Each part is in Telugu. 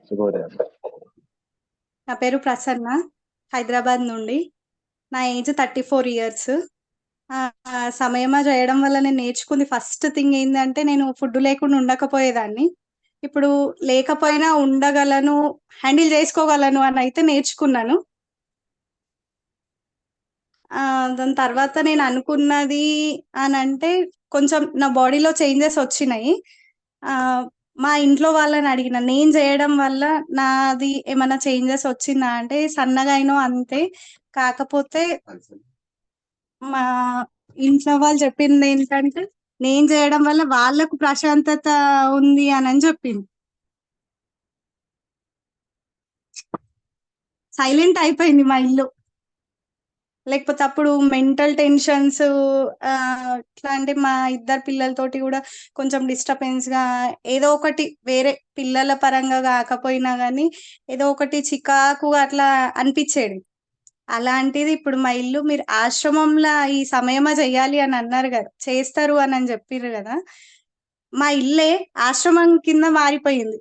శుభోదయం. నా పేరు ప్రసన్న, హైదరాబాద్ నుండి. నా ఏజ్ 34 ఇయర్స్. సమయమా చేయడం వల్ల నేను నేర్చుకుంది ఫస్ట్ థింగ్ ఏందంటే, నేను ఫుడ్ లేకుండా ఉండకపోయేదాన్ని. ఇప్పుడు లేకపోయినా ఉండగలను, హ్యాండిల్ చేసుకోగలను అని అయితే నేర్చుకున్నాను. దాని తర్వాత నేను అనుకున్నది అనంటే, కొంచెం నా బాడీలో చేంజెస్ వచ్చినాయి. మా ఇంట్లో వాళ్ళని అడిగిన, నేను చేయడం వల్ల నాది ఏమైనా చేంజెస్ వచ్చిందా అంటే, సన్నగా అయినా అంతే. కాకపోతే మా ఇంట్లో వాళ్ళు చెప్పింది ఏంటంటే, నేను చేయడం వల్ల వాళ్ళకు ప్రశాంతత ఉంది అని చెప్పింది. సైలెంట్ అయిపోయింది మా ఇల్లు. లేకపోతే అప్పుడు మెంటల్ టెన్షన్స్, ఎట్లా అంటే మా ఇద్దరు పిల్లలతోటి కూడా కొంచెం డిస్టర్బెన్స్ గా, ఏదో ఒకటి వేరే పిల్లల పరంగా కాకపోయినా కానీ ఏదో ఒకటి చికాకుగా అట్లా అనిపించేది. అలాంటిది ఇప్పుడు మా ఇల్లు, మీరు ఆశ్రమంలో ఈ సమయమా చెయ్యాలి అని అన్నారు కదా, చేస్తారు అని చెప్పిర్రు కదా, మా ఇల్లే ఆశ్రమం కింద మారిపోయింది.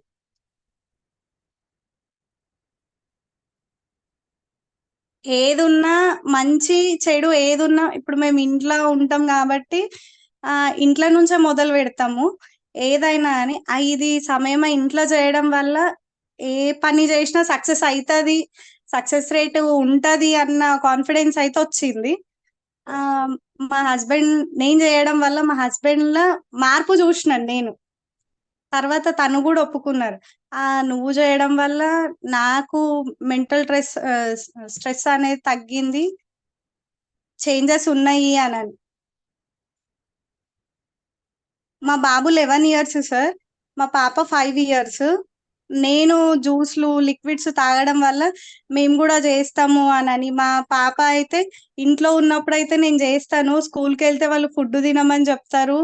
ఏదున్నా, మంచి చెడు ఏదున్నా, ఇప్పుడు మేము ఇంట్లో ఉంటాం కాబట్టి ఇంట్లో నుంచే మొదలు పెడతాము. ఏదైనా అని ఇది సమయమా ఇంట్లో చేయడం వల్ల ఏ పని చేసినా సక్సెస్ అవుతుంది, సక్సెస్ రేట్ ఉంటది అన్న కాన్ఫిడెన్స్ అయితే వచ్చింది. ఆ మా హస్బెండ్, నేను చేయడం వల్ల మా హస్బెండ్ లో మార్పు చూసినాను నేను. తర్వాత తను కూడా ఒప్పుకున్నారు. నువ్వు చేయడం వల్ల నాకు మెంటల్ స్ట్రెస్ అనేది తగ్గింది, చేంజెస్ ఉన్నాయి అని. మా బాబు 11 ఇయర్స్ సార్, మా పాప 5 ఇయర్స్. నేను జ్యూస్లు, లిక్విడ్స్ తాగడం వల్ల మేము కూడా చేస్తాము అని. మా పాప అయితే ఇంట్లో ఉన్నప్పుడు అయితే నేను చేస్తాను, స్కూల్కి వెళ్తే వాళ్ళు ఫుడ్ తినమని చెప్తారు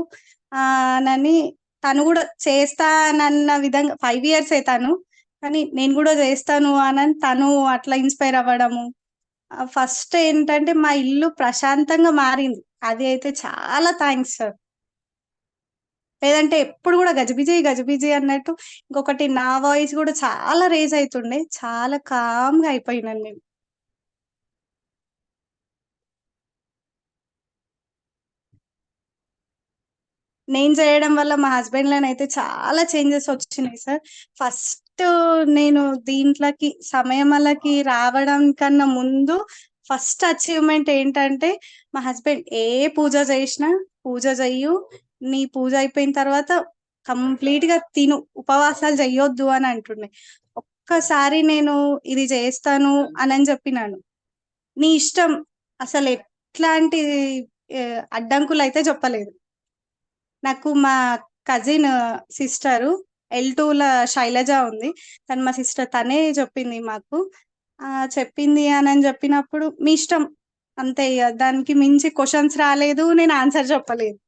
అని తను కూడా చేస్తానన్న విధంగా, 5 ఇయర్స్ తను, కానీ నేను కూడా చేస్తాను అని తను అట్లా ఇన్స్పైర్ అవ్వడము. ఫస్ట్ ఏంటంటే మా ఇల్లు ప్రశాంతంగా మారింది, అది అయితే చాలా థ్యాంక్స్ సార్. లేదంటే ఎప్పుడు కూడా గజిబిజి గజిబిజి అన్నట్టు. ఇంకొకటి, నా వాయిస్ కూడా చాలా రేజ్ అవుతుండే, చాలా కామ్ గా అయిపోయినాను నేను. నేను చేయడం వల్ల మా హస్బెండ్ లోనైతే అయితే చాలా చేంజెస్ వచ్చినాయి సార్. ఫస్ట్ నేను దీంట్లోకి సమయమలకి రావడం కన్నా ముందు ఫస్ట్ అచీవ్మెంట్ ఏంటంటే, మా హస్బెండ్ ఏ పూజ చేసినా, పూజ చెయ్యు, నీ పూజ అయిపోయిన తర్వాత కంప్లీట్ గా తిను, ఉపవాసాలు చెయ్యొద్దు అని అంటుండే. ఒక్కసారి నేను ఇది చేస్తాను అని చెప్పినాను, నీ ఇష్టం, అసలు ఎట్లాంటి అడ్డంకులు అయితే చెప్పలేదు. నాకు మా కజిన్ సిస్టరు, L2 శైలజ ఉంది, తను మా సిస్టర్, తనే చెప్పింది మాకు. చెప్పింది అని చెప్పినప్పుడు మీ ఇష్టం అంతే, ఇక దానికి మించి క్వశ్చన్స్ రాలేదు, నేను ఆన్సర్ చెప్పలేదు.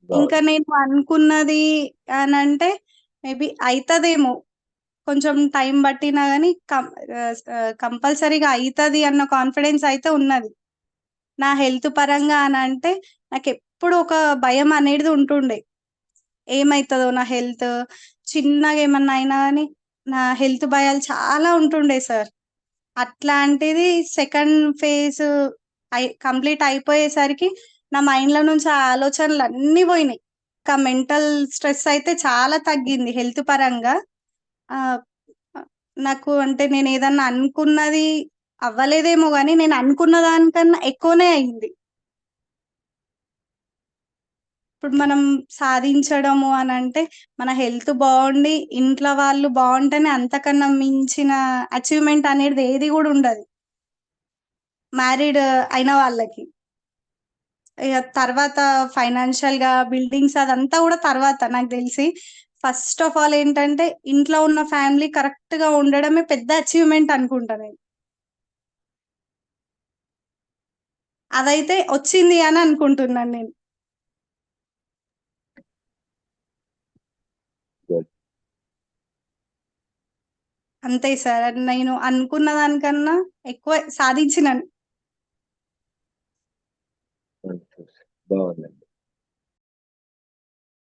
ఇంకా నేను అనుకున్నది అని అంటే, మేబీ అవుతుందేమో, కొంచెం టైం పట్టినా కానీ కంపల్సరీగా అవుతుంది అన్న కాన్ఫిడెన్స్ అయితే ఉన్నది. నా హెల్త్ పరంగా అని అంటే, నాకు ఎప్పుడు ఒక భయం అనేది ఉంటుండే, ఏమవుతుందో నా హెల్త్, చిన్నగా ఏమన్నా అయినా కానీ నా హెల్త్ భయాలు చాలా ఉంటుండే సార్. అట్లాంటిది సెకండ్ ఫేజ్ కంప్లీట్ అయిపోయేసరికి నా మైండ్ లో నుంచి ఆ ఆలోచనలు అన్ని పోయినాయి. ఇంకా మెంటల్ స్ట్రెస్ అయితే చాలా తగ్గింది హెల్త్ పరంగా. ఆ నాకు అంటే, నేను ఏదన్నా అనుకున్నది అవ్వలేదేమో కానీ నేను అనుకున్న దానికన్నా ఎక్కువనే అయింది. ఇప్పుడు మనం సాధించడము అని అంటే, మన హెల్త్ బాగుండి ఇంట్లో వాళ్ళు బాగుంటేనే అంతకన్నా మించిన అచీవ్మెంట్ అనేది ఏది కూడా ఉండదు మ్యారీడ్ అయిన వాళ్ళకి. ఇక తర్వాత ఫైనాన్షియల్ గా బిల్డింగ్స్ అదంతా కూడా తర్వాత నాకు తెలిసి, ఫస్ట్ ఆఫ్ ఆల్ ఏంటంటే ఇంట్లో ఉన్న ఫ్యామిలీ కరెక్ట్ గా ఉండడమే పెద్ద అచీవ్మెంట్ అనుకుంటా నేను. అదైతే వచ్చింది అని అనుకుంటున్నాను నేను. అంతే సార్. నేను అనుకున్న దానికన్నా ఎక్కువ సాధించినాను. బాగుందండి.